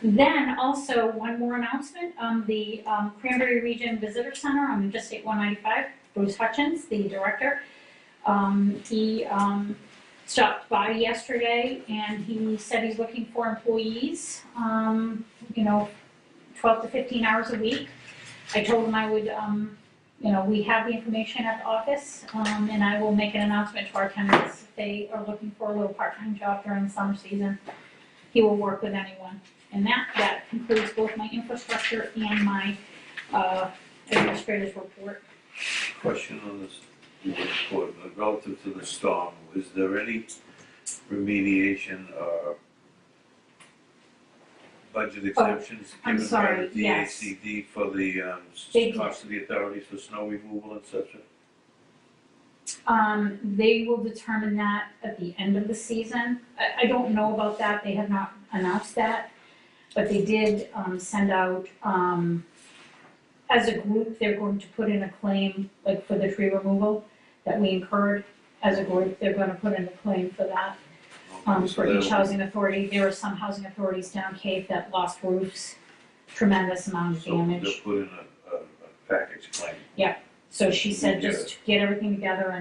Then also one more announcement, the Cranberry Region Visitor Center on Interstate 195, Bruce Hutchins, the director, he stopped by yesterday and he said he's looking for employees, 12 to 15 hours a week. I told him I would we have the information at the office, and I will make an announcement to our tenants if they are looking for a little part-time job during the summer season. He will work with anyone. And that concludes both my infrastructure and my administrator's report. Question on this report, relative to the storm, is there any remediation or budget exemptions I'm given by sorry, the yes. DACD for the They- cost of the authorities for snow removal, et cetera? They will determine that at the end of the season. I don't know about that, they have not announced that, but they did, send out, as a group, they're going to put in a claim, like for the tree removal that we incurred. As a group, they're gonna put in a claim for that, Okay, so for each that'll- housing authority. There are some housing authorities down Cape that lost roofs, tremendous amount of So damage. they'll put in a package claim. So she said Yeah. just get everything together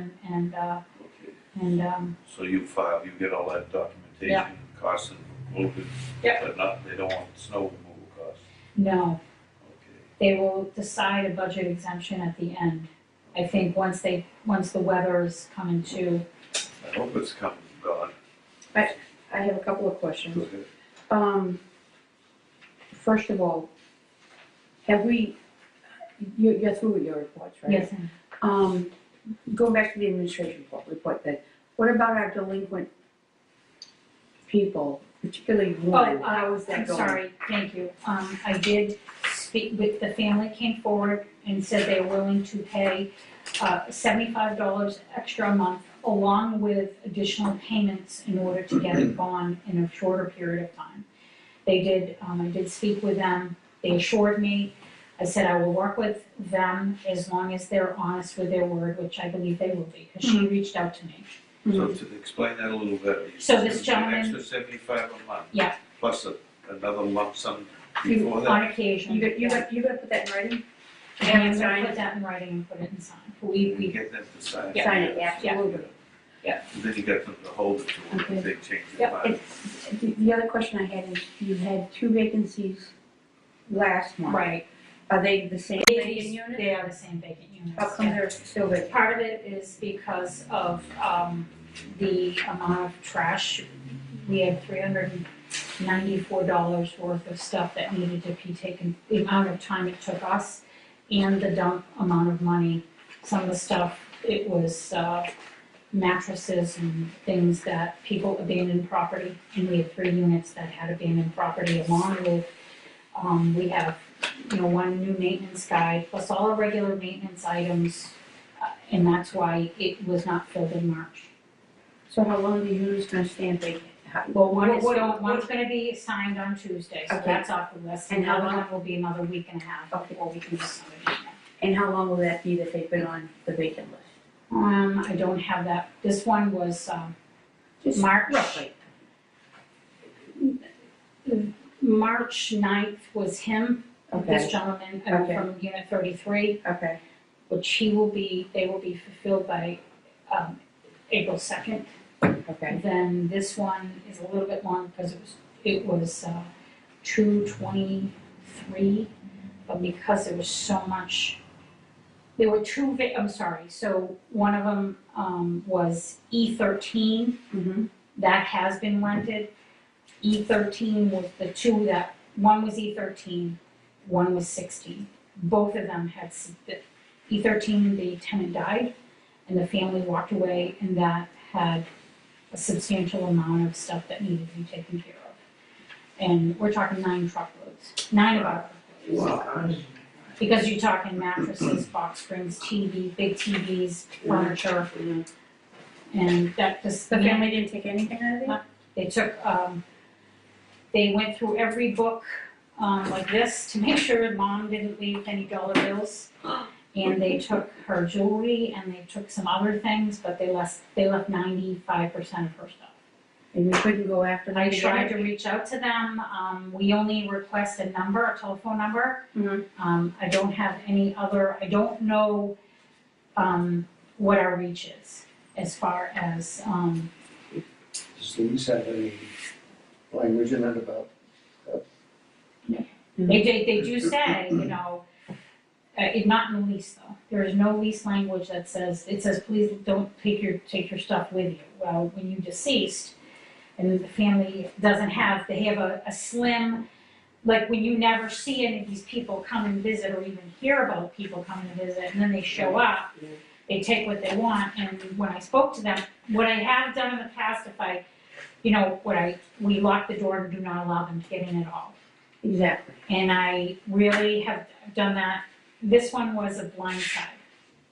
Okay. So you file, you get all that documentation, Yeah. costs and moving, Yeah. but not, they don't want snow removal costs. no, Okay. they will decide a budget exemption at the end. I think once the weather is coming to, I hope it's coming, Don. I have a couple of questions. Go ahead. First of all, have we, you're through with your reports, right? yes, Going back to the administration report then, what about our delinquent people, particularly one? How is that I'm going? sorry, thank you. I did speak with, the family came forward and said they are willing to pay $75 extra a month along with additional payments in order to get it gone in a shorter period of time. They did, I did speak with them, they assured me, I said I will work with them as long as they're honest with their word, which I believe they will be, because she reached out to me. So to explain that a little better. you So said this an gentleman- extra 75 a month. Yeah. Plus another lump sum You- before On that. occasion. You gonna put that in writing? I am gonna put that in writing and put it in sign. You We, get them to sign. Yeah. Sign it, absolutely. Yeah. And then you get them to hold it to them if they change their Yep. mind. The other question I had is, you had 2 vacancies last month. right. Are they the same vacant units? They are the same vacant units. How come yeah. they're still vacant? Part of it is because of, the amount of trash. We had $394 worth of stuff that needed to be taken, the amount of time it took us and the dump amount of money. Some of the stuff, it was, mattresses and things that people abandoned property, and we had 3 units that had abandoned property along with, we have, one new maintenance guy, plus all our regular maintenance items, and that's why it was not filled in March. So how long are the units gonna stand vacant? Well, one's gonna be signed on Tuesday, so Okay. that's off the list, And and how the other long- one will be another week and a half Okay. before we can do something. And how long will that be that they've been on the vacant list? I don't have that, this one was, Just March. Roughly. March 9th was him, this Okay, gentleman Okay. from Unit 33, okay, which they will be fulfilled by April 2nd. okay. Then this one is a little bit long because it was 2/23, but because there was so much, there were 2, I'm sorry, so one of them was E13, Mm-hmm. that has been rented. E13 was the 2 that, one was E13, one was 16. Both of them had, E13, the tenant died, and the family walked away, and that had a substantial amount of stuff that needed to be taken care of. And we're talking 9 truckloads, 9 of our truckloads. Because you're talking mattresses, box springs, TV, big TVs, furniture, and that just. The family didn't take anything out of there? They took, they went through every book, like this to make sure mom didn't leave any dollar bills. And they took her jewelry and they took some other things, but they left 95% of her stuff. And you couldn't go after them? I tried to reach out to them, we only request a number, a telephone number. Mhm. I don't have any other, I don't know, what our reach is as far as, Does Louise have any language in it about, they do say, Not in the lease though. There is no lease language that says, it says, please don't take your stuff with you. Well, when you deceased, and the family doesn't have, they have a slim, like when you never see any of these people come and visit or even hear about people coming to visit, and then they show up, they take what they want, and when I spoke to them, what I have done in the past, if I, we lock the door and do not allow them to get in at all. Exactly. And I really have done that. This one was a blindside,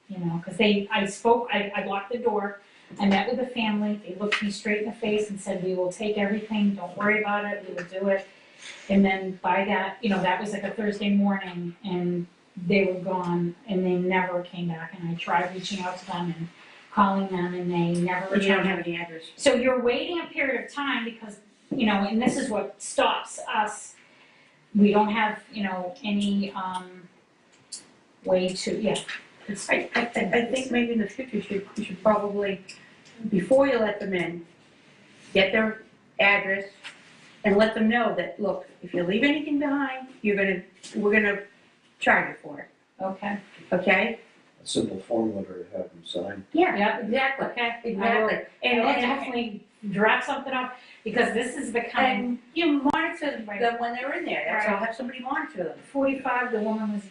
because I locked the door, I met with the family, they looked me straight in the face and said, we will take everything, don't worry about it, we will do it. And then by that, that was like a Thursday morning, and they were gone, and they never came back, and I tried reaching out to them and calling them, and they never But you don't returned. have any address. So you're waiting a period of time because, and this is what stops us. We don't have, any, way to, it's, I think maybe in the future you should probably, before you let them in, get their address and let them know that, look, if you leave anything behind, we're gonna charge you for it, okay, okay? A simple form letter to have them sign. Yeah, exactly, okay. exactly. And I'll definitely draft something up, because this is the kind, And you monitor Right. them when they're in there, that's all, Right. have somebody monitor them. 45, the woman was,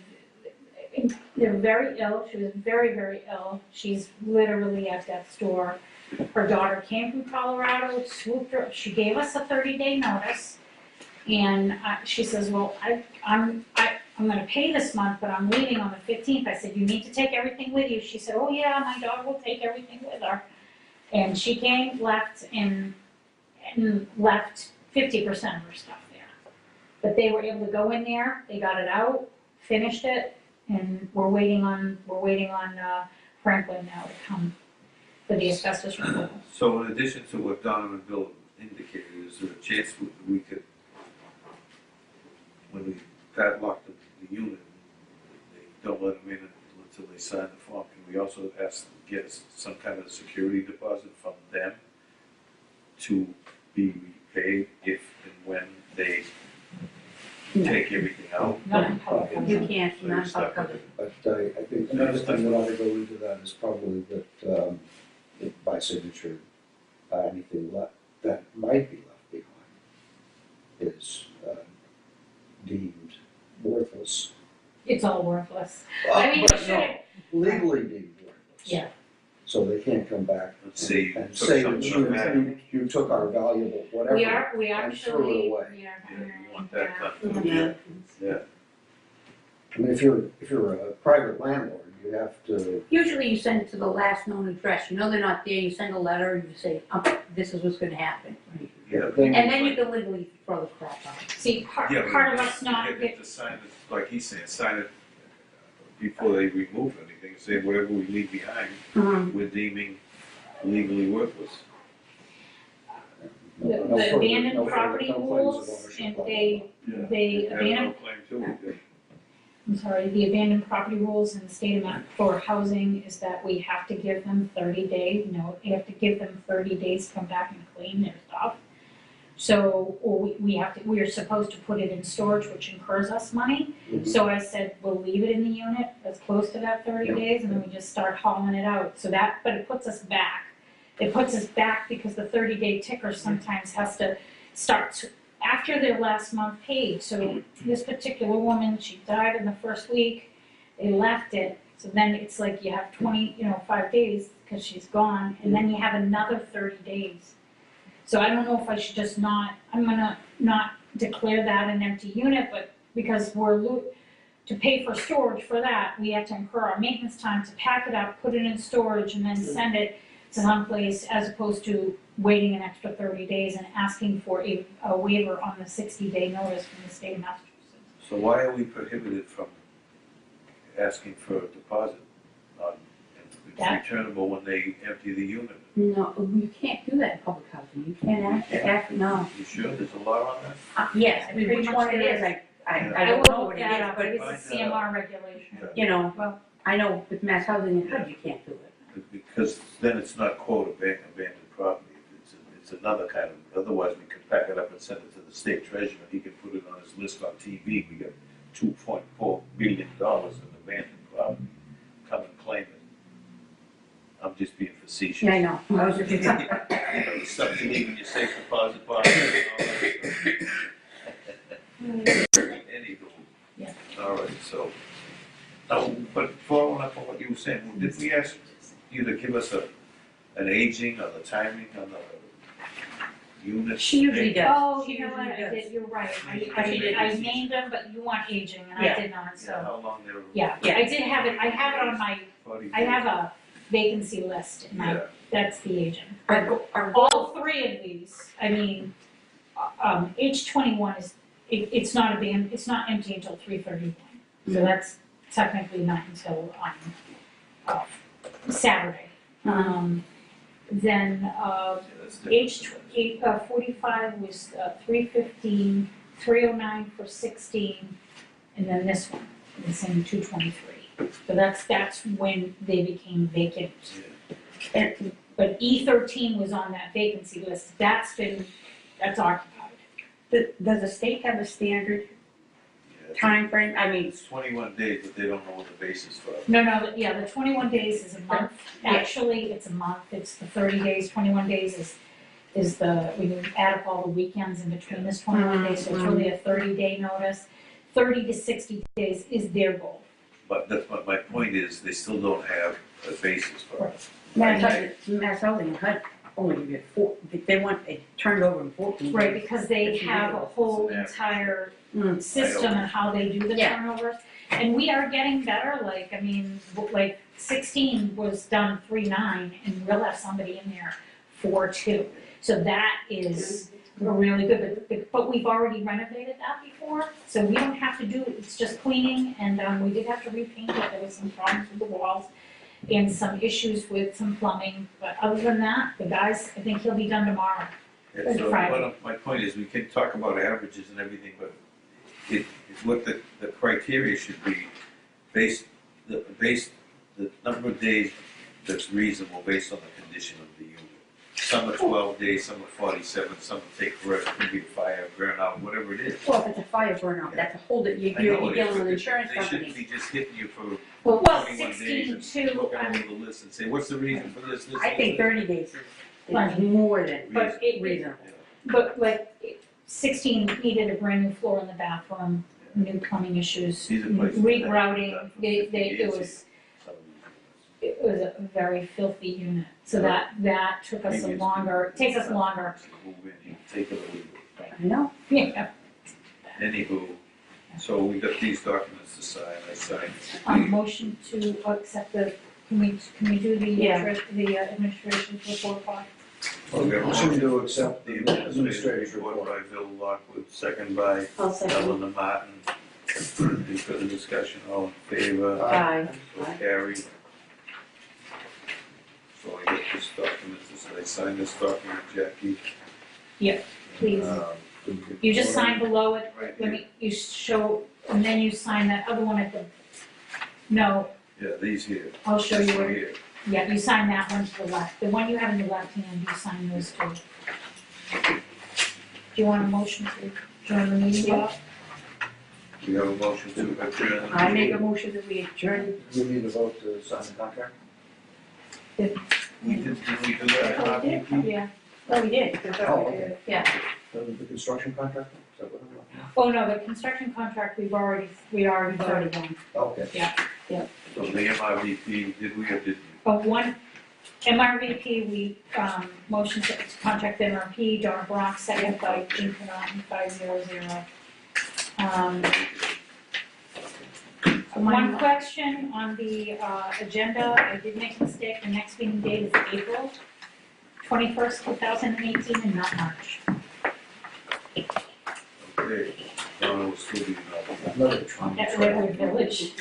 they're very ill, she was very, very ill. She's literally at death's door. Her daughter came from Colorado, swooped her, she gave us a 30-day notice. And she says, well, I'm gonna pay this month, but I'm leaving on the 15th. I said, you need to take everything with you. She said, oh yeah, my dog will take everything with her. And she came, left, and left 50% of her stuff there. But they were able to go in there, they got it out, finished it, and we're waiting on Franklin now to come for the asbestos removal. So in addition to what Donovan and Bill indicated, is there a chance we could, when we padlock the unit, they don't let them in until they sign the form, can we also get some kind of security deposit from them to be repaid if and when they take everything out? Not in public. You can't, So you're not stuck covered. with it. But I think another thing that ought to go into that is probably that by signature, anything that might be left behind is deemed worthless. It's all worthless. I mean, it But no, should, legally deemed worthless. Yeah. So they can't come back Let's say you and took say something that dramatic. you took our valuable whatever. we and threw it actually, away. we are. Yeah, you want that done. Yeah. Yeah. I mean, if you're a private landlord, you have to. Usually you send it to the last known address, they're not there, you send a letter and you say, this is what's gonna happen. Yeah. And then you can legally throw the crap out. See, part Yeah, of us not, get them to sign it, like he's saying, sign it before they remove anything, say whatever we leave behind, we're deeming legally worthless. the abandoned property rules, and they Have no abandoned, claim to it. I'm sorry, the abandoned property rules in the state of Mass for housing is that we have to give them 30 days, you have to give them 30 days to come back and clean their stuff. So, or we are supposed to put it in storage, which incurs us money. Mhm. So I said, we'll leave it in the unit as close to that 30 days, and then we just start hauling it out. So that, but it puts us back. It puts us back because the 30-day ticker sometimes has to start after their last month paid. So this particular woman, she died in the first week, they left it. So then it's like you have 5 days because she's gone, and then you have another 30 days. So I don't know if I should just I'm gonna not declare that an empty unit, but because to pay for storage for that, we have to incur our maintenance time to pack it up, put it in storage, and then send it to someplace, as opposed to waiting an extra 30 days and asking for a waiver on the 60-day notice from the state of Massachusetts. So why are we prohibited from asking for a deposit on, and it's That- returnable when they empty the unit? No, you can't do that in public housing, you can't ask, no. You sure, there's a law on that? Yes, Pretty which much one it it is, I I don't will know look what it that is, up, but, it's a CMR regulation. Yeah. you know, Well, I know with mass housing and HUD, you can't do it. Because then it's not quote abandoned property, it's another kind of, otherwise we could pack it up and send it to the state treasurer, he can put it on his list on TV, we got $2.4 billion in abandoned property, come and claim it. I'm just being facetious. Yeah, I know. I was just- You know, the stuff you leave in your safe deposit box and all that stuff. Anywho. Yeah. All right, so, no, but following up on what you were saying, did we ask you to give us an aging or the timing on the units? She usually does. Oh, you She know what, usually I does. did, you're right, She did. I named them, but you want aging, and Yeah. I did not, Yeah, so, how long they were? yeah, Yeah. I did have it, I have it on my, 40 I have a vacancy list, and Yeah, that's the aging. Our goal, All three of these, I mean, H21 is, it's not it's not empty until 3/31. So Mhm. that's technically not until, Saturday. Then, yeah, that's different. 45 was 315, 309 for 16, and then this one, the same 223. So that's when they became vacant. and But E13 was on that vacancy list, that's occupied. does the state have a standard Yeah, it's- time frame? I mean, It's 21 days, but they don't know what the basis for it. No, yeah, the 21 days is a month, Yeah. actually, it's a month, it's the 30 days, 21 days is the, when you add up all the weekends in between this 21 days, so it's really a 30-day notice. 30 to 60 days is their goal. But that's what my point is, they still don't have a basis for it. Mass Housing and HUD only give you they want it turned over in 14 days. Right, because they have a whole entire system and how they do the Yeah. turnovers. And we are getting better, like, I mean, like 16 was done 3/9, and we'll have somebody in there 4/2. So that is really good, but we've already renovated that before, so we don't have to do, it's just cleaning, and we did have to repaint it, there was some problems with the walls and some issues with some plumbing, but other than that, the guys, I think he'll be done tomorrow. Yeah, so Friday. my point is, we can talk about averages and everything, but what the criteria should be the number of days that's reasonable based on the condition of the unit. Some are 12 days, some are 47, some take forever, could be fire, burnout, whatever it is. Well, if it's a fire burnout, that's a whole, I you're know it is, dealing with but insurance they shouldn't companies. be just hitting you for Well, 21 days 16 and too, looking over the list and say, what's the reason for this, this, I think this? 30 days is Right. more than but reasonable. but like 16 needed a brand new floor in the bathroom, new plumbing issues, These are places that have been regrouting, done for they, 50 it years was, here. Some of these it was a very filthy unit, so that took us Previous longer, people takes us longer. move in, you take it or leave it. I know. Yeah, Anywho, so we got these documents to sign, I signed. motion to accept can we do the, Yeah. the administration's report card? So we got a Motion to accept The the administrative administrative report report. by Bill Lockwood, second by I'll second. Ellen Martin. Any further discussion, all in favor? Aye. So carried. So I get this document, I sign this document, Jackie. Please. You just sign below it, Right let here. me, you show, and then you sign that other one at the, no, Yeah, these here. I'll show you This one where, here. yeah, you sign that one to the left, the one you have in your left hand, you sign those two. Do you want a motion to join the meeting, Bob? We have a motion to adjourn. the I make a meeting. motion that we adjourn. You need a vote to sign the contract? We did we do that? Yeah, Oh, we did. Oh, okay. Yeah. The construction contract? Is that what I'm looking at? oh no, the construction contract, we already voted on. Okay. So the MRVP, did we or didn't we? One, MRVP, we, motion to contact MRP, Donna Brock, second by Jim Cannon, 500. One question on the, agenda, I did make a mistake, the next meeting date is April 21st, 2018, and not March. Okay, Donna will still be involved. Another Trump. At Redwood Village.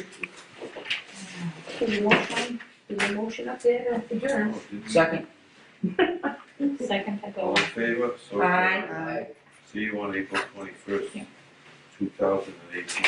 Do you want one? Do the motion up there to adjourn? Oh, didn't we? Second. Second, I All go, in favor? So Aye. carried. See you on April 21st, Yeah. 2018.